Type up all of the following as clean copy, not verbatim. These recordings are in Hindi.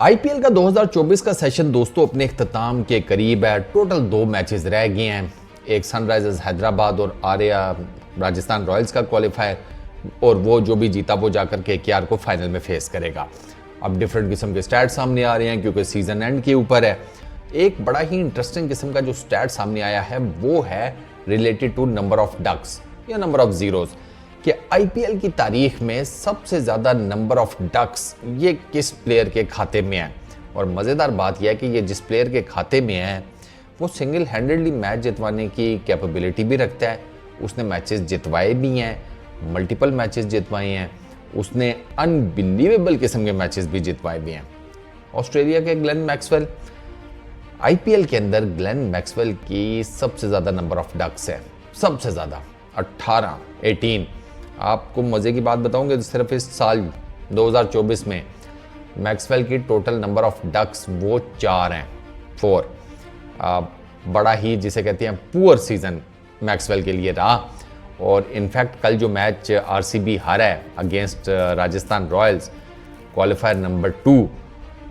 आईपीएल का 2024 का सेशन दोस्तों अपने इख्तिताम के करीब है। टोटल 2 मैचेस रह गए हैं। एक सनराइजर्स हैदराबाद और आर्या राजस्थान रॉयल्स का क्वालिफायर, और वो जो भी जीता वो जाकर के केकेआर को फाइनल में फेस करेगा। अब डिफरेंट किस्म के स्टैट सामने आ रहे हैं क्योंकि सीजन एंड के ऊपर है। एक बड़ा ही इंटरेस्टिंग किस्म का जो स्टैट सामने आया है वो है related to number of ducks या नंबर ऑफ जीरोज, कि आईपीएल की तारीख में सबसे ज़्यादा नंबर ऑफ डक्स ये किस प्लेयर के खाते में है। और मज़ेदार बात यह है कि ये जिस प्लेयर के खाते में है वो सिंगल हैंडेडली मैच जितवाने की कैपेबिलिटी भी रखता है। उसने मैचेस जितवाए भी हैं, मल्टीपल मैचेस जितवाए हैं, उसने अनबिलीवेबल किस्म के मैचेस भी जितवाए भी हैं। ऑस्ट्रेलिया के ग्लेन मैक्सवेल, आईपीएल के अंदर ग्लेन मैक्सवेल की सबसे ज़्यादा नंबर ऑफ डक्स है, सबसे ज़्यादा 18। आपको मज़े की बात बताऊंगे, सिर्फ इस साल 2024 में मैक्सवेल की टोटल नंबर ऑफ डक्स वो 4 हैं, 4। बड़ा ही जिसे कहते हैं पुअर सीजन मैक्सवेल के लिए रहा। और इनफैक्ट कल जो मैच आरसीबी हारा है against Rajasthan Royals qualifier number 2,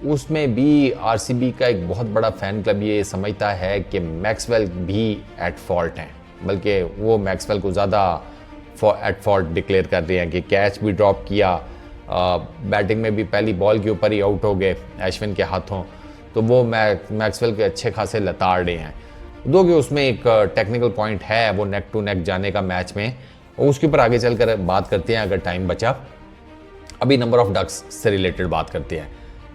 उसमें भी आरसीबी का एक बहुत बड़ा फैन क्लब ये समझता है कि मैक्सवेल भी एट फॉल्ट हैं, बल्कि वो मैक्सवेल को ज़्यादा एट फॉल्ट डिक्लेयर कर रहे हैं कि कैच भी ड्रॉप किया, बैटिंग में भी पहली बॉल के ऊपर ही आउट हो गए अश्विन के हाथों, तो वो मैक्सवेल के अच्छे खासे लताड़ रहे हैं। दो कि उसमें एक टेक्निकल पॉइंट है वो नेक टू नेक जाने का मैच में, और उसके ऊपर आगे चलकर बात करते हैं अगर टाइम बचा। अभी नंबर ऑफ डक्स से रिलेटेड बात करते हैं।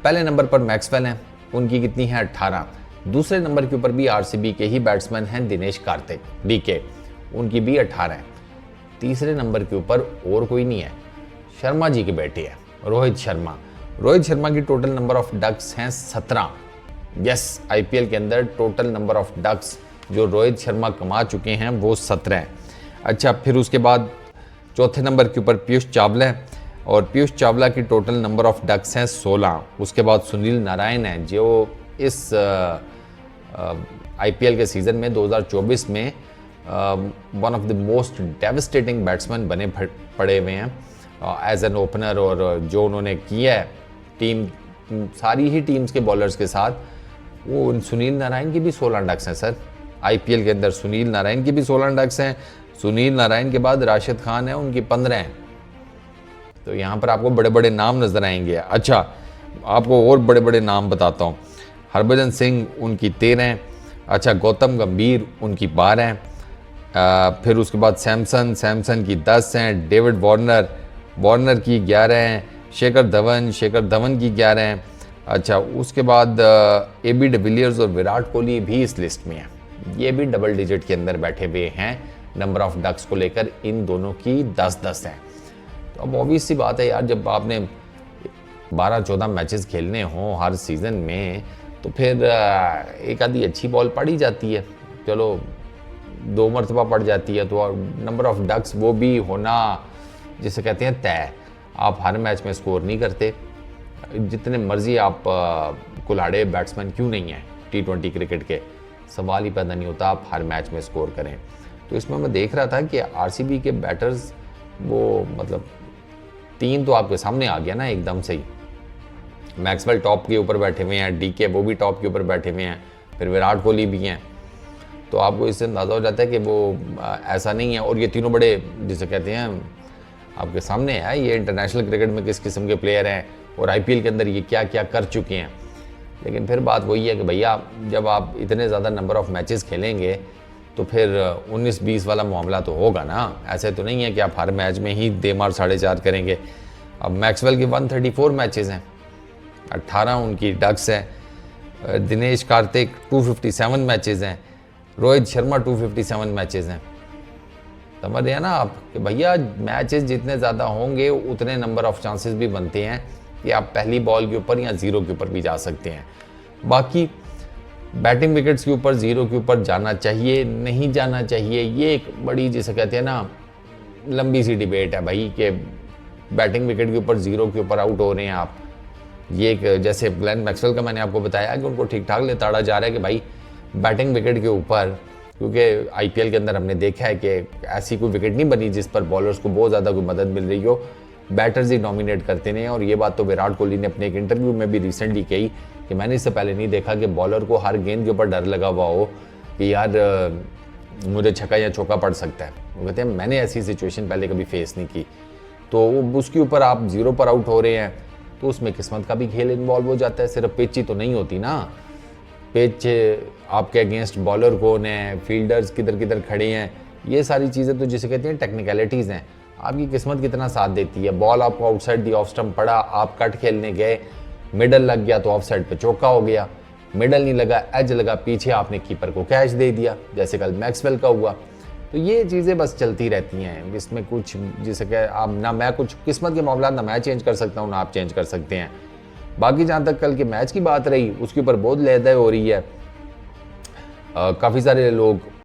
पहले नंबर पर मैक्सवेल हैं, उनकी कितनी है 18। दूसरे नंबर के ऊपर भी आरसीबी के ही बैट्समैन हैं दिनेश कार्तिक डीके, उनकी भी 18 है। तीसरे नंबर के ऊपर और कोई नहीं है, शर्मा जी के बेटे हैं रोहित शर्मा। रोहित शर्मा की टोटल नंबर ऑफ डक्स हैं 17। यस, आईपीएल के अंदर टोटल नंबर ऑफ डक्स जो रोहित शर्मा कमा चुके हैं वो 17 हैं। अच्छा, फिर उसके बाद चौथे नंबर के ऊपर पीयूष चावला है, और पीयूष चावला की टोटल नंबर ऑफ डक्स हैं 16। उसके बाद सुनील नारायण हैं जो इस आईपीएल के सीज़न में 2024 में one of the most devastating batsman बने पड़े हुए हैं एज एन ओपनर। और जो उन्होंने किया है टीम, सारी ही टीम्स के बॉलर्स के साथ, वो सुनील नारायण की भी 16 डक्स हैं सर। आईपीएल के अंदर सुनील नारायण की भी 16 डक्स हैं। सुनील नारायण के बाद राशिद खान है, उनकी 15 हैं। तो यहाँ पर आपको बड़े बड़े नाम नजर आएंगे। अच्छा, आपको और बड़े बड़े नाम बताता हूँ। हरभजन सिंह उनकी 13 हैं। अच्छा, गौतम गंभीर उनकी 12 हैं। फिर उसके बाद सैमसन की 10 हैं। डेविड वार्नर की 11 हैं। शेखर धवन की 11 हैं। अच्छा, उसके बाद एबी डिविलियर्स और विराट कोहली भी इस लिस्ट में हैं। ये भी डबल डिजिट के अंदर बैठे हुए हैं नंबर ऑफ डक्स को लेकर। इन दोनों की 10-10 हैं। तो अब ऑब्वियस सी बात है यार, जब आपने 12-14 मैचेस खेलने हों हर सीज़न में, तो फिर एक आधी अच्छी बॉल पड़ ही जाती है। चलो 2 मरतबा पड़ जाती है, तो नंबर ऑफ डक्स वो भी होना जिसे कहते हैं तय। आप हर मैच में स्कोर नहीं करते, जितने मर्जी आप कुल्हाड़े बैट्समैन क्यों नहीं हैं T20 क्रिकेट के, सवाल ही पैदा नहीं होता आप हर मैच में स्कोर करें। तो इसमें मैं देख रहा था कि आरसीबी के बैटर्स वो मतलब 3 तो आपके सामने आ गया ना एकदम से ही। मैक्सवेल टॉप के ऊपर बैठे हुए हैं, डीके वो भी टॉप के ऊपर बैठे हुए हैं, फिर विराट कोहली भी हैं। तो आपको इससे अंदाज़ा हो जाता है कि वो ऐसा नहीं है। और ये तीनों बड़े जिसे कहते हैं आपके सामने है, ये इंटरनेशनल क्रिकेट में किस किस्म के प्लेयर हैं और आईपीएल के अंदर ये क्या क्या कर चुके हैं। लेकिन फिर बात वही है कि भैया जब आप इतने ज़्यादा नंबर ऑफ मैचेस खेलेंगे तो फिर 19-20 वाला मामला तो होगा ना। ऐसे तो नहीं है कि आप हर मैच में ही देमार 4.5 करेंगे। अब मैक्सवेल की 134 मैचेस हैं, 18 उनकी डक्स हैं। दिनेश कार्तिक 257 मैचेस हैं। रोहित शर्मा 257 मैचेस हैं। समझ रहे हैं ना आप कि भैया मैचेस जितने ज़्यादा होंगे उतने नंबर ऑफ चांसेस भी बनते हैं कि आप पहली बॉल के ऊपर या 0 के ऊपर भी जा सकते हैं। बाकी बैटिंग विकेट्स के ऊपर 0 के ऊपर जाना चाहिए नहीं जाना चाहिए, ये एक बड़ी जिसे कहते हैं ना लंबी सी डिबेट है भाई, कि बैटिंग विकेट के ऊपर 0 के ऊपर आउट हो रहे हैं आप। ये एक जैसे ग्लेन मैक्सवेल का मैंने आपको बताया कि उनको ठीक ठाक लेताड़ा जा रहा है कि भाई बैटिंग विकेट के ऊपर, क्योंकि आईपीएल के अंदर हमने देखा है कि ऐसी कोई विकेट नहीं बनी जिस पर बॉलर्स को बहुत ज़्यादा कोई मदद मिल रही हो। बैटर्स ही डोमिनेट करते हैं। और ये बात तो विराट कोहली ने अपने एक इंटरव्यू में भी रिसेंटली कही कि मैंने इससे पहले नहीं देखा कि बॉलर को हर गेंद के ऊपर डर लगा हुआ हो कि यार मुझे छक्का या चौका पड़ सकता है। वो कहते हैं मैंने ऐसी सिचुएशन पहले कभी फेस नहीं की। तो उसके ऊपर आप 0 पर आउट हो रहे हैं तो उसमें किस्मत का भी खेल इन्वॉल्व हो जाता है। सिर्फ पिच ही तो नहीं होती ना, पिच आपके अगेंस्ट बॉलर कौन है, फील्डर्स किधर किधर खड़े हैं, ये सारी चीज़ें तो जिसे कहते हैं टेक्निकलिटीज़ हैं। आपकी किस्मत कितना साथ देती है। बॉल आपको आउटसाइड दी ऑफ स्टंप पड़ा, आप कट खेलने गए, मिडल लग गया तो ऑफ साइड पर चौका हो गया, मिडल नहीं लगा, एज लगा, पीछे आपने कीपर को कैच दे दिया, जैसे कल मैक्सवेल का हुआ। तो ये चीज़ें बस चलती रहती हैं, इसमें कुछ जिसे कह आप ना मैं कुछ किस्मत के मामला ना मैं चेंज कर सकता हूँ ना आप चेंज कर सकते हैं। बाकी जहाँ तक कल के मैच की बात रही उसके ऊपर बहुत लहदा हो रही है। काफ़ी सारे लोग